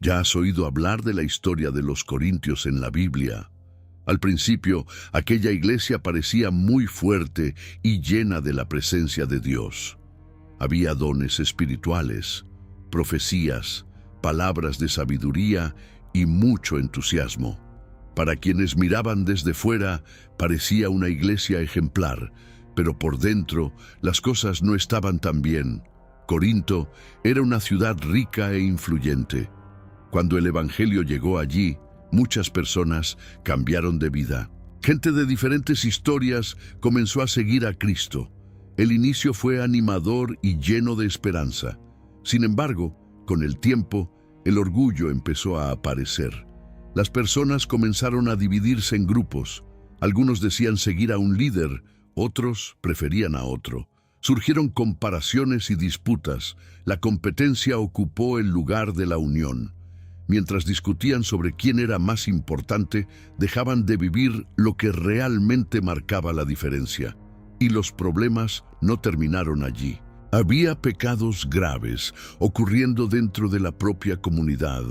Ya has oído hablar de la historia de los corintios en la Biblia. Al principio, aquella iglesia parecía muy fuerte y llena de la presencia de Dios. Había dones espirituales, profecías, palabras de sabiduría y mucho entusiasmo. Para quienes miraban desde fuera, parecía una iglesia ejemplar, pero por dentro las cosas no estaban tan bien. Corinto era una ciudad rica e influyente. Cuando el Evangelio llegó allí, muchas personas cambiaron de vida. Gente de diferentes historias comenzó a seguir a Cristo. El inicio fue animador y lleno de esperanza. Sin embargo, con el tiempo, el orgullo empezó a aparecer. Las personas comenzaron a dividirse en grupos. Algunos decían seguir a un líder, otros preferían a otro. Surgieron comparaciones y disputas. La competencia ocupó el lugar de la unión. Mientras discutían sobre quién era más importante, dejaban de vivir lo que realmente marcaba la diferencia. Y los problemas no terminaron allí. Había pecados graves ocurriendo dentro de la propia comunidad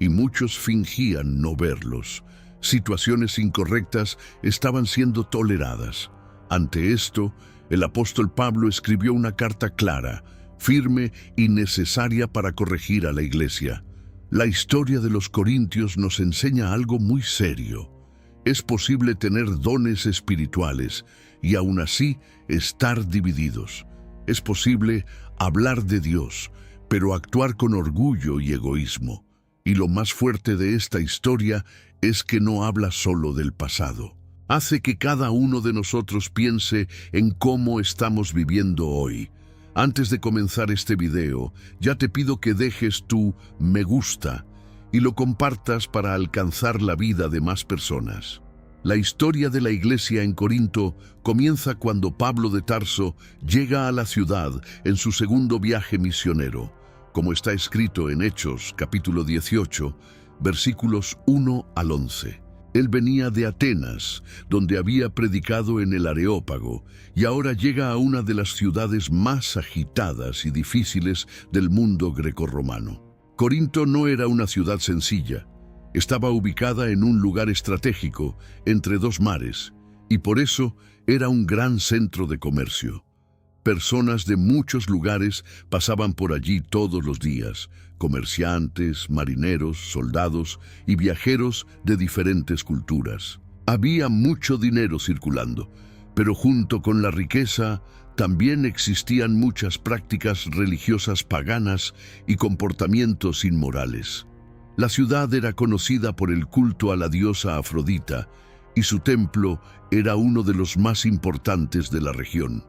y muchos fingían no verlos. Situaciones incorrectas estaban siendo toleradas. Ante esto, el apóstol Pablo escribió una carta clara, firme y necesaria para corregir a la iglesia. La historia de los corintios nos enseña algo muy serio. Es posible tener dones espirituales y aún así estar divididos. Es posible hablar de Dios, pero actuar con orgullo y egoísmo. Y lo más fuerte de esta historia es que no habla solo del pasado. Hace que cada uno de nosotros piense en cómo estamos viviendo hoy. Antes de comenzar este video, ya te pido que dejes tu me gusta y lo compartas para alcanzar la vida de más personas. La historia de la iglesia en Corinto comienza cuando Pablo de Tarso llega a la ciudad en su segundo viaje misionero, como está escrito en Hechos, capítulo 18, versículos 1 al 11. Él venía de Atenas, donde había predicado en el Areópago, y ahora llega a una de las ciudades más agitadas y difíciles del mundo grecorromano. Corinto no era una ciudad sencilla. Estaba ubicada en un lugar estratégico, entre dos mares, y por eso era un gran centro de comercio. Personas de muchos lugares pasaban por allí todos los días, comerciantes, marineros, soldados y viajeros de diferentes culturas. Había mucho dinero circulando, pero junto con la riqueza también existían muchas prácticas religiosas paganas y comportamientos inmorales. La ciudad era conocida por el culto a la diosa Afrodita y su templo era uno de los más importantes de la región.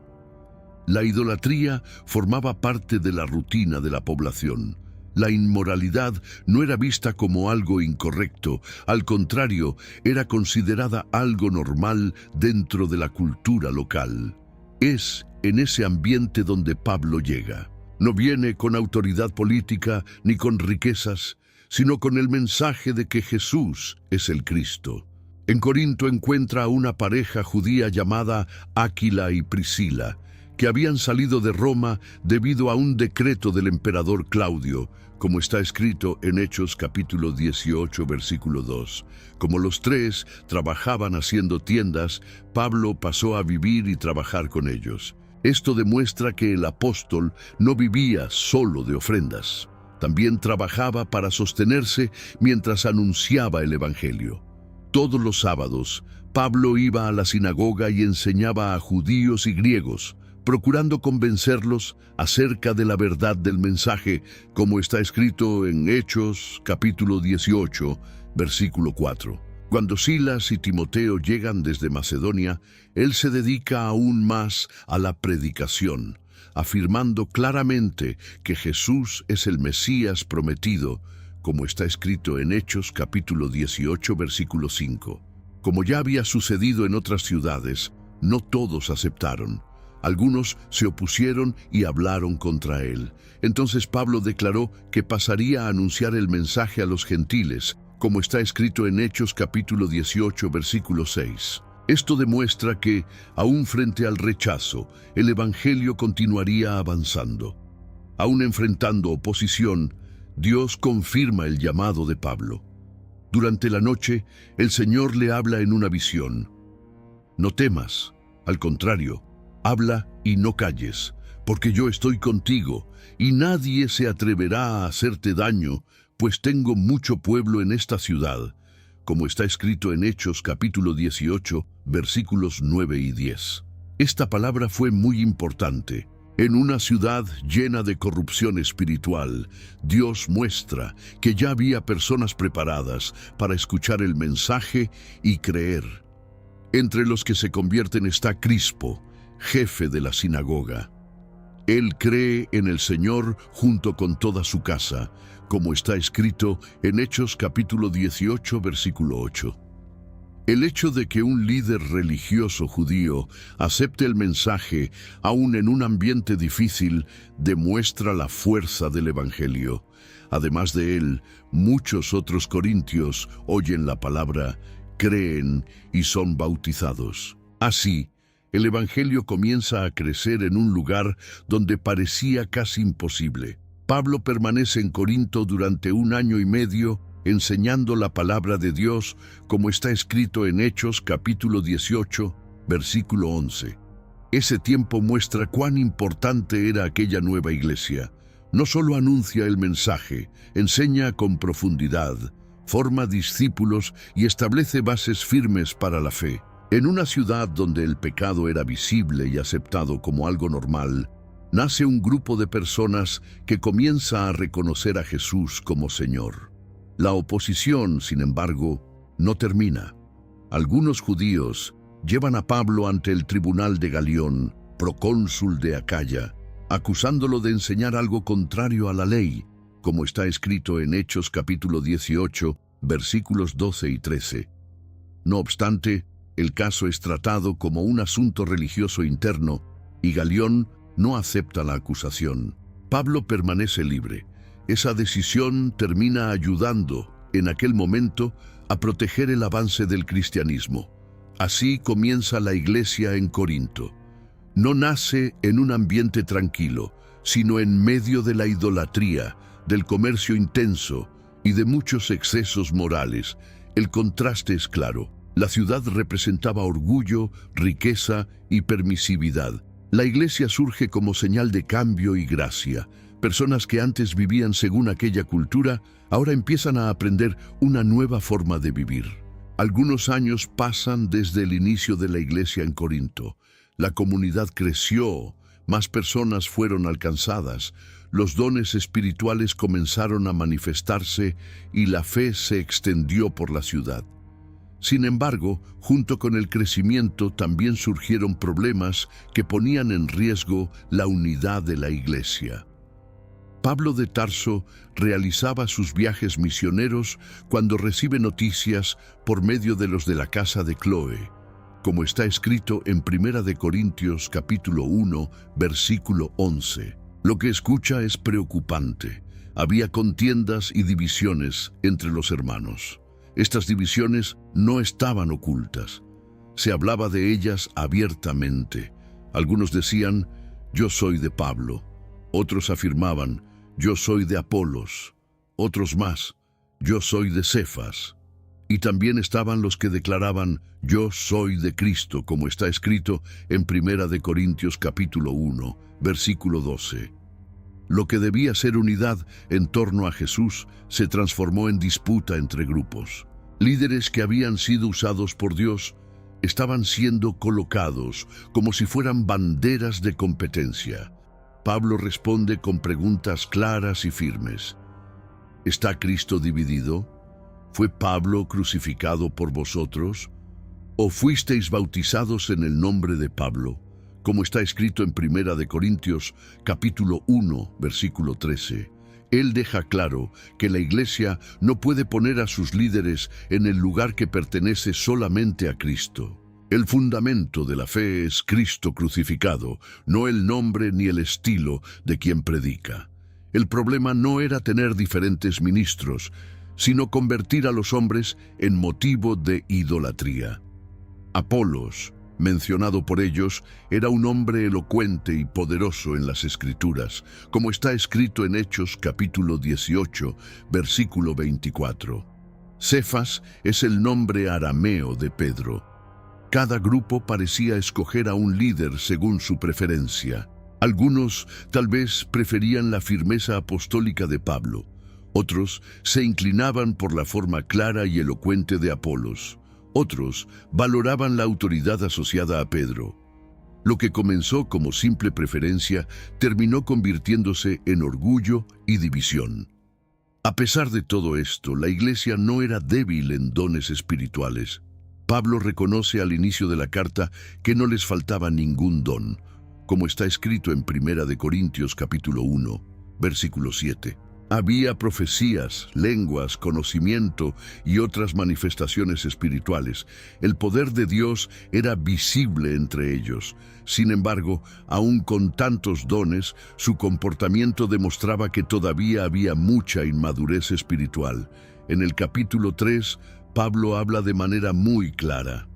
La idolatría formaba parte de la rutina de la población. La inmoralidad no era vista como algo incorrecto, al contrario, era considerada algo normal dentro de la cultura local. Es en ese ambiente donde Pablo llega. No viene con autoridad política ni con riquezas, sino con el mensaje de que Jesús es el Cristo. En Corinto encuentra a una pareja judía llamada Áquila y Priscila, que habían salido de Roma debido a un decreto del emperador Claudio, como está escrito en Hechos capítulo 18, versículo 2. Como los tres trabajaban haciendo tiendas, Pablo pasó a vivir y trabajar con ellos. Esto demuestra que el apóstol no vivía solo de ofrendas. También trabajaba para sostenerse mientras anunciaba el Evangelio. Todos los sábados, Pablo iba a la sinagoga y enseñaba a judíos y griegos, procurando convencerlos acerca de la verdad del mensaje, como está escrito en Hechos, capítulo 18, versículo 4. Cuando Silas y Timoteo llegan desde Macedonia, él se dedica aún más a la predicación, afirmando claramente que Jesús es el Mesías prometido, como está escrito en Hechos, capítulo 18, versículo 5. Como ya había sucedido en otras ciudades, no todos aceptaron. Algunos se opusieron y hablaron contra él. Entonces Pablo declaró que pasaría a anunciar el mensaje a los gentiles, como está escrito en Hechos capítulo 18, versículo 6. Esto demuestra que, aún frente al rechazo, el Evangelio continuaría avanzando. Aún enfrentando oposición, Dios confirma el llamado de Pablo. Durante la noche, el Señor le habla en una visión. No temas, al contrario, habla y no calles, porque yo estoy contigo, y nadie se atreverá a hacerte daño, pues tengo mucho pueblo en esta ciudad, como está escrito en Hechos capítulo 18, versículos 9 y 10. Esta palabra fue muy importante. En una ciudad llena de corrupción espiritual, Dios muestra que ya había personas preparadas para escuchar el mensaje y creer. Entre los que se convierten está Crispo, jefe de la sinagoga. Él cree en el Señor junto con toda su casa, como está escrito en Hechos capítulo 18, versículo 8. El hecho de que un líder religioso judío acepte el mensaje, aun en un ambiente difícil, demuestra la fuerza del Evangelio. Además de él, muchos otros corintios oyen la palabra, creen y son bautizados. Así, el Evangelio comienza a crecer en un lugar donde parecía casi imposible. Pablo permanece en Corinto durante 1 año y medio, enseñando la palabra de Dios, como está escrito en Hechos capítulo 18, versículo 11. Ese tiempo muestra cuán importante era aquella nueva iglesia. No solo anuncia el mensaje, enseña con profundidad, forma discípulos y establece bases firmes para la fe. En una ciudad donde el pecado era visible y aceptado como algo normal, nace un grupo de personas que comienza a reconocer a Jesús como Señor. La oposición, sin embargo, no termina. Algunos judíos llevan a Pablo ante el tribunal de Galión, procónsul de Acaya, acusándolo de enseñar algo contrario a la ley, como está escrito en Hechos capítulo 18, versículos 12 y 13. No obstante, el caso es tratado como un asunto religioso interno y Galión no acepta la acusación. Pablo permanece libre. Esa decisión termina ayudando, en aquel momento, a proteger el avance del cristianismo. Así comienza la iglesia en Corinto. No nace en un ambiente tranquilo, sino en medio de la idolatría, del comercio intenso y de muchos excesos morales. El contraste es claro. La ciudad representaba orgullo, riqueza y permisividad. La iglesia surge como señal de cambio y gracia. Personas que antes vivían según aquella cultura, ahora empiezan a aprender una nueva forma de vivir. Algunos años pasan desde el inicio de la iglesia en Corinto. La comunidad creció, más personas fueron alcanzadas, los dones espirituales comenzaron a manifestarse y la fe se extendió por la ciudad. Sin embargo, junto con el crecimiento también surgieron problemas que ponían en riesgo la unidad de la iglesia. Pablo de Tarso realizaba sus viajes misioneros cuando recibe noticias por medio de los de la casa de Cloé, como está escrito en 1 de Corintios capítulo 1, versículo 11. Lo que escucha es preocupante. Había contiendas y divisiones entre los hermanos. Estas divisiones no estaban ocultas. Se hablaba de ellas abiertamente. Algunos decían, yo soy de Pablo. Otros afirmaban, yo soy de Apolos. Otros más, yo soy de Cefas. Y también estaban los que declaraban, yo soy de Cristo, como está escrito en 1 de Corintios capítulo 1, versículo 12. Lo que debía ser unidad en torno a Jesús se transformó en disputa entre grupos. Líderes que habían sido usados por Dios estaban siendo colocados como si fueran banderas de competencia. Pablo responde con preguntas claras y firmes. ¿Está Cristo dividido? ¿Fue Pablo crucificado por vosotros? ¿O fuisteis bautizados en el nombre de Pablo? Como está escrito en 1 de Corintios, capítulo 1, versículo 13. Él deja claro que la iglesia no puede poner a sus líderes en el lugar que pertenece solamente a Cristo. El fundamento de la fe es Cristo crucificado, no el nombre ni el estilo de quien predica. El problema no era tener diferentes ministros, sino convertir a los hombres en motivo de idolatría. Apolos, mencionado por ellos, era un hombre elocuente y poderoso en las Escrituras, como está escrito en Hechos capítulo 18, versículo 24. Cefas es el nombre arameo de Pedro. Cada grupo parecía escoger a un líder según su preferencia. Algunos tal vez preferían la firmeza apostólica de Pablo. Otros se inclinaban por la forma clara y elocuente de Apolos. Otros valoraban la autoridad asociada a Pedro. Lo que comenzó como simple preferencia terminó convirtiéndose en orgullo y división. A pesar de todo esto, la iglesia no era débil en dones espirituales. Pablo reconoce al inicio de la carta que no les faltaba ningún don, como está escrito en 1 Corintios capítulo 1, versículo 7. Había profecías, lenguas, conocimiento y otras manifestaciones espirituales. El poder de Dios era visible entre ellos. Sin embargo, aun con tantos dones, su comportamiento demostraba que todavía había mucha inmadurez espiritual. En el capítulo 3, Pablo habla de manera muy clara.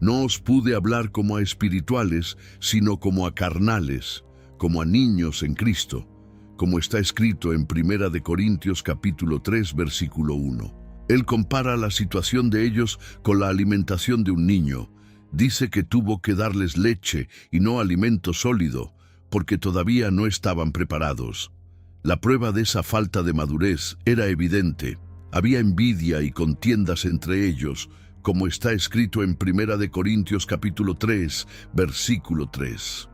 No os pude hablar como a espirituales, sino como a carnales, como a niños en Cristo, como está escrito en 1 Corintios capítulo 3, versículo 1. Él compara la situación de ellos con la alimentación de un niño. Dice que tuvo que darles leche y no alimento sólido, porque todavía no estaban preparados. La prueba de esa falta de madurez era evidente. Había envidia y contiendas entre ellos, como está escrito en 1 Corintios capítulo 3, versículo 3.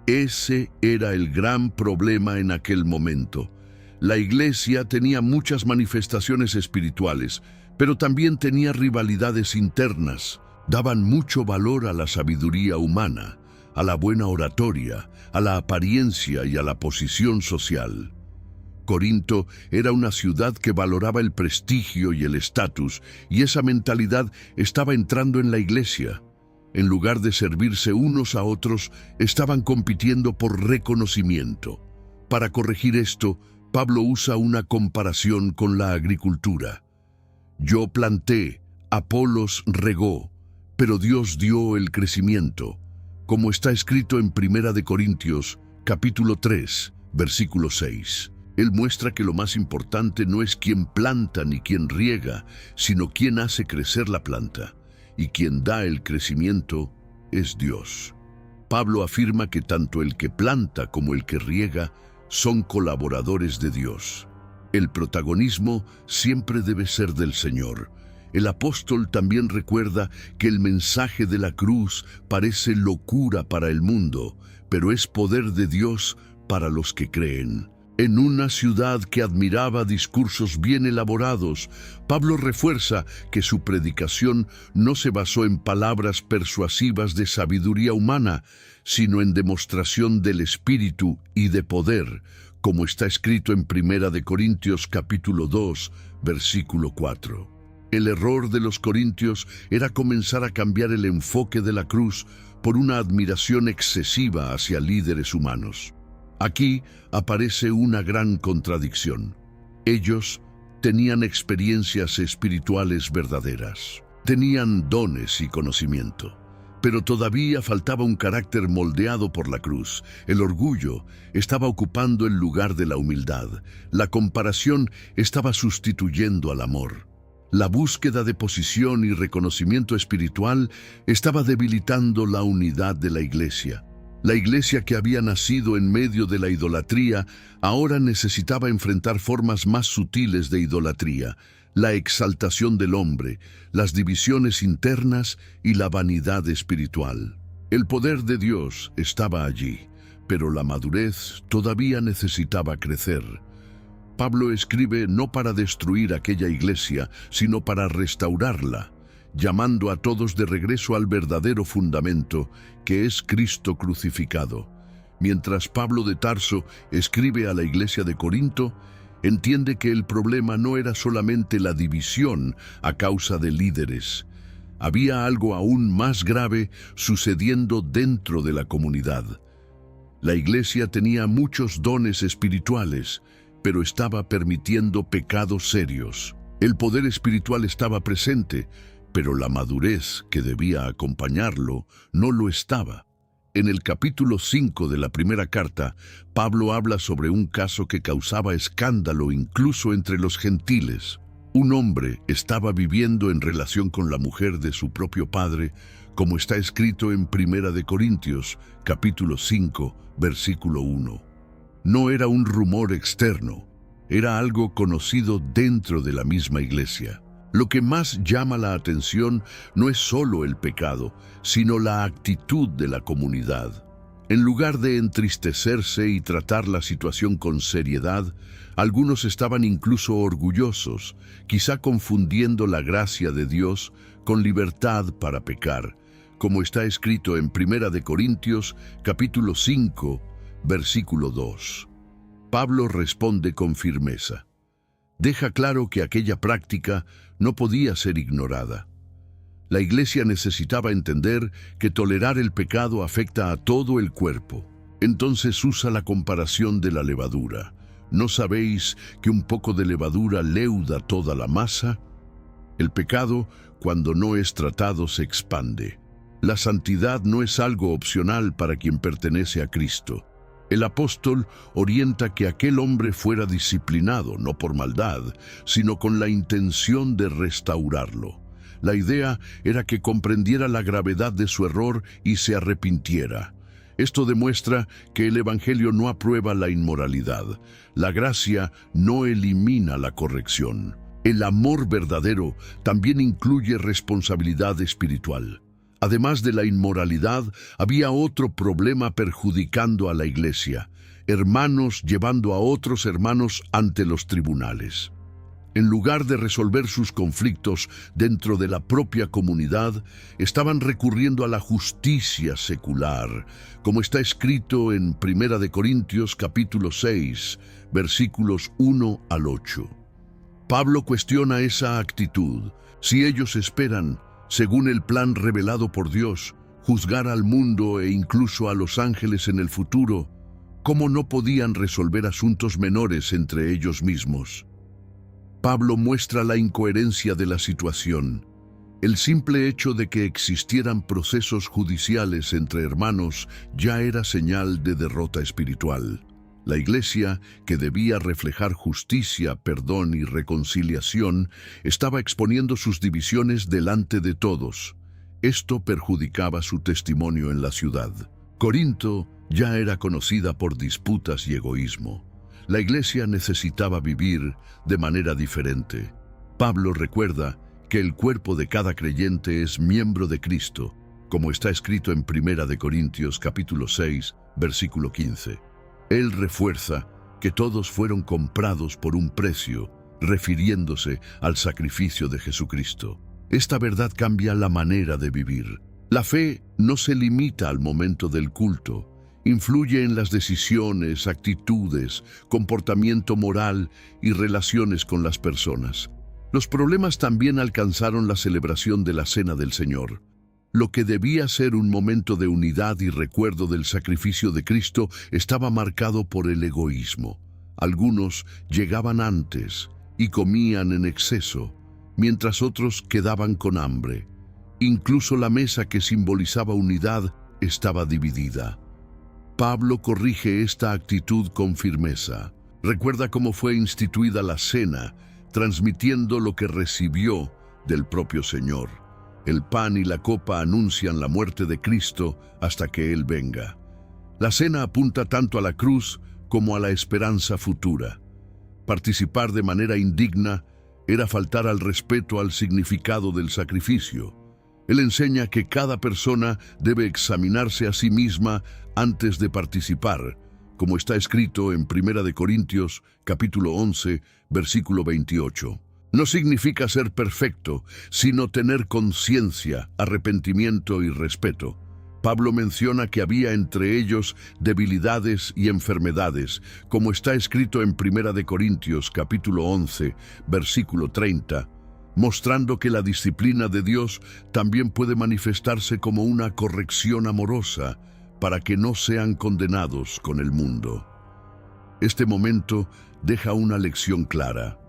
Ese era el gran problema en aquel momento. La iglesia tenía muchas manifestaciones espirituales, pero también tenía rivalidades internas. Daban mucho valor a la sabiduría humana, a la buena oratoria, a la apariencia y a la posición social. Corinto era una ciudad que valoraba el prestigio y el estatus, y esa mentalidad estaba entrando en la iglesia. En lugar de servirse unos a otros, estaban compitiendo por reconocimiento. Para corregir esto, Pablo usa una comparación con la agricultura. Yo planté, Apolos regó, pero Dios dio el crecimiento, como está escrito en 1 Corintios, capítulo 3, versículo 6. Él muestra que lo más importante no es quién planta ni quién riega, sino quién hace crecer la planta. Y quien da el crecimiento es Dios. Pablo afirma que tanto el que planta como el que riega son colaboradores de Dios. El protagonismo siempre debe ser del Señor. El apóstol también recuerda que el mensaje de la cruz parece locura para el mundo, pero es poder de Dios para los que creen. En una ciudad que admiraba discursos bien elaborados, Pablo refuerza que su predicación no se basó en palabras persuasivas de sabiduría humana, sino en demostración del Espíritu y de poder, como está escrito en 1 Corintios capítulo 2, versículo 4. El error de los corintios era comenzar a cambiar el enfoque de la cruz por una admiración excesiva hacia líderes humanos. Aquí aparece una gran contradicción. Ellos tenían experiencias espirituales verdaderas, tenían dones y conocimiento, pero todavía faltaba un carácter moldeado por la cruz. El orgullo estaba ocupando el lugar de la humildad. La comparación estaba sustituyendo al amor. La búsqueda de posición y reconocimiento espiritual estaba debilitando la unidad de la iglesia. La iglesia que había nacido en medio de la idolatría ahora necesitaba enfrentar formas más sutiles de idolatría, la exaltación del hombre, las divisiones internas y la vanidad espiritual. El poder de Dios estaba allí, pero la madurez todavía necesitaba crecer. Pablo escribe no para destruir aquella iglesia, sino para restaurarla, llamando a todos de regreso al verdadero fundamento, que es Cristo crucificado. Mientras Pablo de Tarso escribe a la iglesia de Corinto, entiende que el problema no era solamente la división a causa de líderes. Había algo aún más grave sucediendo dentro de la comunidad. La iglesia tenía muchos dones espirituales, pero estaba permitiendo pecados serios. El poder espiritual estaba presente, pero la madurez que debía acompañarlo no lo estaba. En el capítulo 5 de la primera carta, Pablo habla sobre un caso que causaba escándalo incluso entre los gentiles. Un hombre estaba viviendo en relación con la mujer de su propio padre, como está escrito en Primera de Corintios, capítulo 5, versículo 1. No era un rumor externo, era algo conocido dentro de la misma iglesia. Lo que más llama la atención no es solo el pecado, sino la actitud de la comunidad. En lugar de entristecerse y tratar la situación con seriedad, algunos estaban incluso orgullosos, quizá confundiendo la gracia de Dios con libertad para pecar, como está escrito en Primera de Corintios, capítulo 5, versículo 2. Pablo responde con firmeza. Deja claro que aquella práctica no podía ser ignorada. La iglesia necesitaba entender que tolerar el pecado afecta a todo el cuerpo. Entonces usa la comparación de la levadura. ¿No sabéis que un poco de levadura leuda toda la masa? El pecado, cuando no es tratado, se expande. La santidad no es algo opcional para quien pertenece a Cristo. El apóstol orienta que aquel hombre fuera disciplinado, no por maldad, sino con la intención de restaurarlo. La idea era que comprendiera la gravedad de su error y se arrepintiera. Esto demuestra que el Evangelio no aprueba la inmoralidad. La gracia no elimina la corrección. El amor verdadero también incluye responsabilidad espiritual. Además de la inmoralidad, había otro problema perjudicando a la iglesia: hermanos llevando a otros hermanos ante los tribunales. En lugar de resolver sus conflictos dentro de la propia comunidad, estaban recurriendo a la justicia secular, como está escrito en Primera de Corintios capítulo 6, versículos 1 al 8. Pablo cuestiona esa actitud. Si ellos esperan, según el plan revelado por Dios, juzgar al mundo e incluso a los ángeles en el futuro, ¿cómo no podían resolver asuntos menores entre ellos mismos? Pablo muestra la incoherencia de la situación. El simple hecho de que existieran procesos judiciales entre hermanos ya era señal de derrota espiritual. La iglesia, que debía reflejar justicia, perdón y reconciliación, estaba exponiendo sus divisiones delante de todos. Esto perjudicaba su testimonio en la ciudad. Corinto ya era conocida por disputas y egoísmo. La iglesia necesitaba vivir de manera diferente. Pablo recuerda que el cuerpo de cada creyente es miembro de Cristo, como está escrito en Primera de Corintios capítulo 6, versículo 15. Él refuerza que todos fueron comprados por un precio, refiriéndose al sacrificio de Jesucristo. Esta verdad cambia la manera de vivir. La fe no se limita al momento del culto, influye en las decisiones, actitudes, comportamiento moral y relaciones con las personas. Los problemas también alcanzaron la celebración de la Cena del Señor. Lo que debía ser un momento de unidad y recuerdo del sacrificio de Cristo estaba marcado por el egoísmo. Algunos llegaban antes y comían en exceso, mientras otros quedaban con hambre. Incluso la mesa que simbolizaba unidad estaba dividida. Pablo corrige esta actitud con firmeza. Recuerda cómo fue instituida la cena, transmitiendo lo que recibió del propio Señor. El pan y la copa anuncian la muerte de Cristo hasta que Él venga. La cena apunta tanto a la cruz como a la esperanza futura. Participar de manera indigna era faltar al respeto al significado del sacrificio. Él enseña que cada persona debe examinarse a sí misma antes de participar, como está escrito en Primera de Corintios, capítulo 11, versículo 28. No significa ser perfecto, sino tener conciencia, arrepentimiento y respeto. Pablo menciona que había entre ellos debilidades y enfermedades, como está escrito en Primera de Corintios, capítulo 11, versículo 30, mostrando que la disciplina de Dios también puede manifestarse como una corrección amorosa para que no sean condenados con el mundo. Este momento deja una lección clara.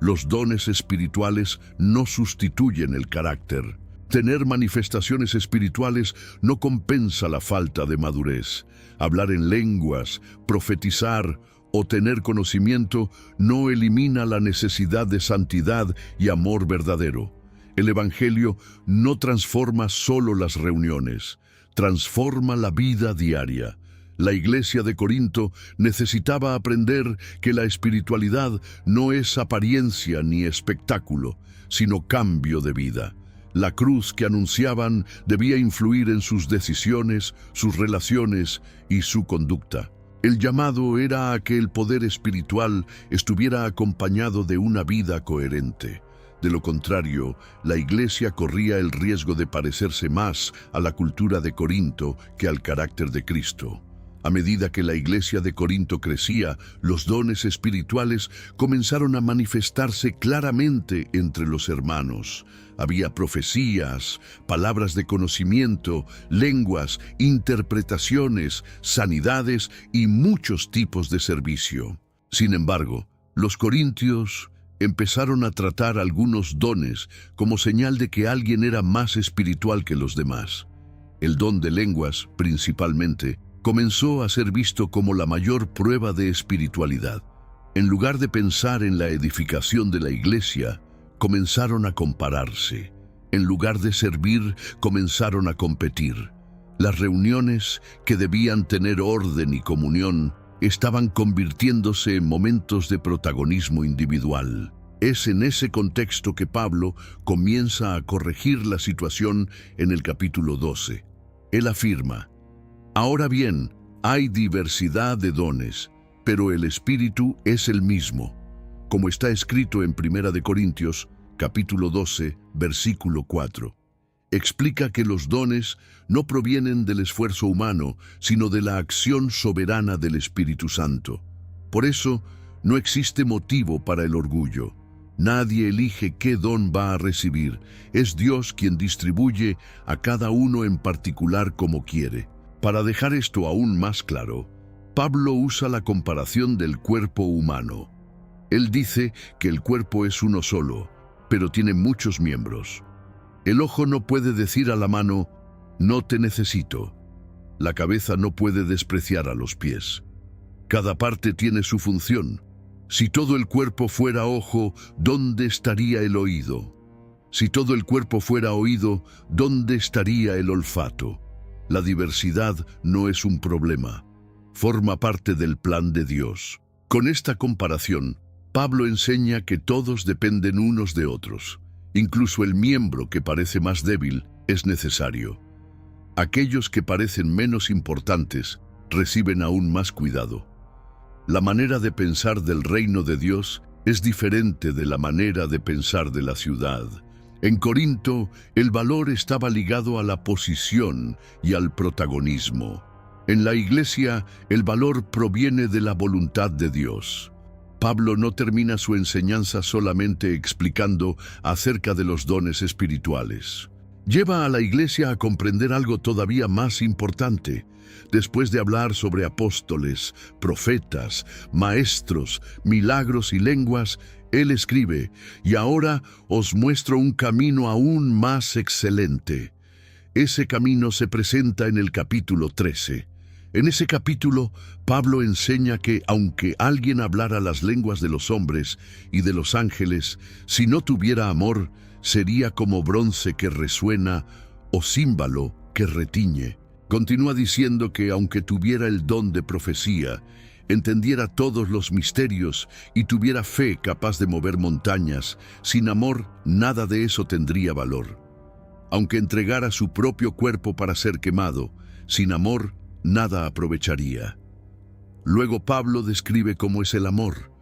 Los dones espirituales no sustituyen el carácter. Tener manifestaciones espirituales no compensa la falta de madurez. Hablar en lenguas, profetizar o tener conocimiento no elimina la necesidad de santidad y amor verdadero. El Evangelio no transforma solo las reuniones, transforma la vida diaria. La iglesia de Corinto necesitaba aprender que la espiritualidad no es apariencia ni espectáculo, sino cambio de vida. La cruz que anunciaban debía influir en sus decisiones, sus relaciones y su conducta. El llamado era a que el poder espiritual estuviera acompañado de una vida coherente. De lo contrario, la iglesia corría el riesgo de parecerse más a la cultura de Corinto que al carácter de Cristo. A medida que la iglesia de Corinto crecía, los dones espirituales comenzaron a manifestarse claramente entre los hermanos. Había profecías, palabras de conocimiento, lenguas, interpretaciones, sanidades y muchos tipos de servicio. Sin embargo, los corintios empezaron a tratar algunos dones como señal de que alguien era más espiritual que los demás. El don de lenguas, principalmente, comenzó a ser visto como la mayor prueba de espiritualidad. En lugar de pensar en la edificación de la iglesia, comenzaron a compararse. En lugar de servir, comenzaron a competir. Las reuniones, que debían tener orden y comunión, estaban convirtiéndose en momentos de protagonismo individual. Es en ese contexto que Pablo comienza a corregir la situación en el capítulo 12. Él afirma: ahora bien, hay diversidad de dones, pero el Espíritu es el mismo, como está escrito en 1 Corintios, capítulo 12, versículo 4. Explica que los dones no provienen del esfuerzo humano, sino de la acción soberana del Espíritu Santo. Por eso, no existe motivo para el orgullo. Nadie elige qué don va a recibir. Es Dios quien distribuye a cada uno en particular como quiere. Para dejar esto aún más claro, Pablo usa la comparación del cuerpo humano. Él dice que el cuerpo es uno solo, pero tiene muchos miembros. El ojo no puede decir a la mano: no te necesito. La cabeza no puede despreciar a los pies. Cada parte tiene su función. Si todo el cuerpo fuera ojo, ¿dónde estaría el oído? Si todo el cuerpo fuera oído, ¿dónde estaría el olfato? La diversidad no es un problema, forma parte del plan de Dios. Con esta comparación, Pablo enseña que todos dependen unos de otros. Incluso el miembro que parece más débil es necesario. Aquellos que parecen menos importantes reciben aún más cuidado. La manera de pensar del reino de Dios es diferente de la manera de pensar de la ciudad. En Corinto, el valor estaba ligado a la posición y al protagonismo. En la iglesia, el valor proviene de la voluntad de Dios. Pablo no termina su enseñanza solamente explicando acerca de los dones espirituales. Lleva a la iglesia a comprender algo todavía más importante. Después de hablar sobre apóstoles, profetas, maestros, milagros y lenguas, él escribe: y ahora os muestro un camino aún más excelente. Ese camino se presenta en el capítulo 13. En ese capítulo, Pablo enseña que, aunque alguien hablara las lenguas de los hombres y de los ángeles, si no tuviera amor, sería como bronce que resuena o címbalo que retiñe. Continúa diciendo que, aunque tuviera el don de profecía, entendiera todos los misterios y tuviera fe capaz de mover montañas, sin amor, nada de eso tendría valor. Aunque entregara su propio cuerpo para ser quemado, sin amor, nada aprovecharía. Luego Pablo describe cómo es el amor.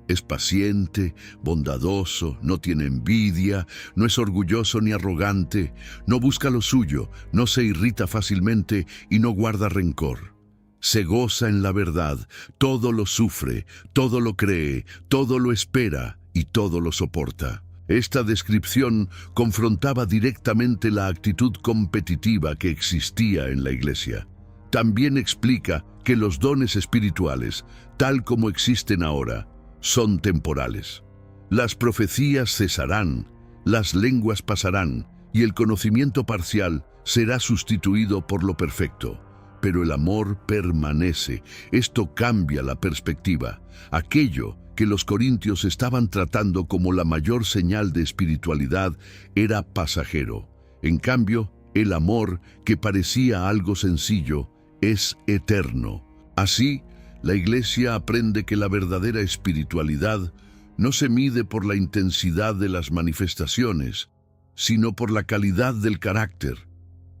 Es paciente, bondadoso, no tiene envidia, no es orgulloso ni arrogante, no busca lo suyo, no se irrita fácilmente y no guarda rencor. Se goza en la verdad, todo lo sufre, todo lo cree, todo lo espera y todo lo soporta. Esta descripción confrontaba directamente la actitud competitiva que existía en la iglesia. También explica que los dones espirituales, tal como existen ahora, son temporales. Las profecías cesarán, las lenguas pasarán, y el conocimiento parcial será sustituido por lo perfecto. Pero el amor permanece. Esto cambia la perspectiva. Aquello que los corintios estaban tratando como la mayor señal de espiritualidad era pasajero. En cambio, el amor, que parecía algo sencillo, es eterno. Así, la Iglesia aprende que la verdadera espiritualidad no se mide por la intensidad de las manifestaciones, sino por la calidad del carácter.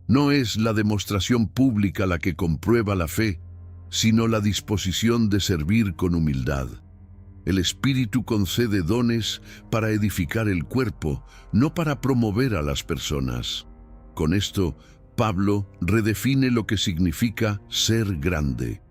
No es la demostración pública la que comprueba la fe, sino la disposición de servir con humildad. El Espíritu concede dones para edificar el cuerpo, no para promover a las personas. Con esto, Pablo redefine lo que significa ser grande.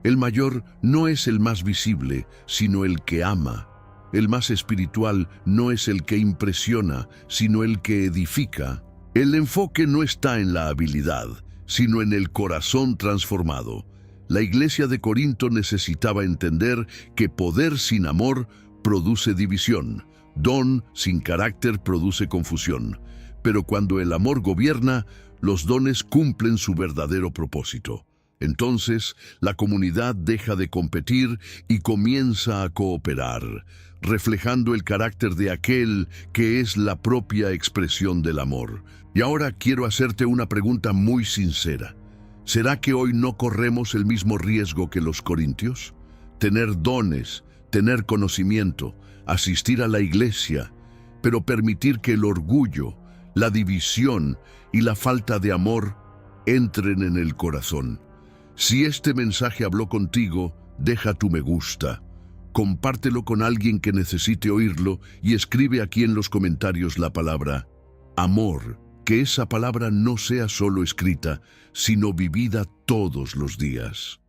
El mayor no es el más visible, sino el que ama. El más espiritual no es el que impresiona, sino el que edifica. El enfoque no está en la habilidad, sino en el corazón transformado. La Iglesia de Corinto necesitaba entender que poder sin amor produce división, don sin carácter produce confusión. Pero cuando el amor gobierna, los dones cumplen su verdadero propósito. Entonces, la comunidad deja de competir y comienza a cooperar, reflejando el carácter de aquel que es la propia expresión del amor. Y ahora quiero hacerte una pregunta muy sincera. ¿Será que hoy no corremos el mismo riesgo que los corintios? Tener dones, tener conocimiento, asistir a la iglesia, pero permitir que el orgullo, la división y la falta de amor entren en el corazón. Si este mensaje habló contigo, deja tu me gusta. Compártelo con alguien que necesite oírlo y escribe aquí en los comentarios la palabra amor. Que esa palabra no sea solo escrita, sino vivida todos los días.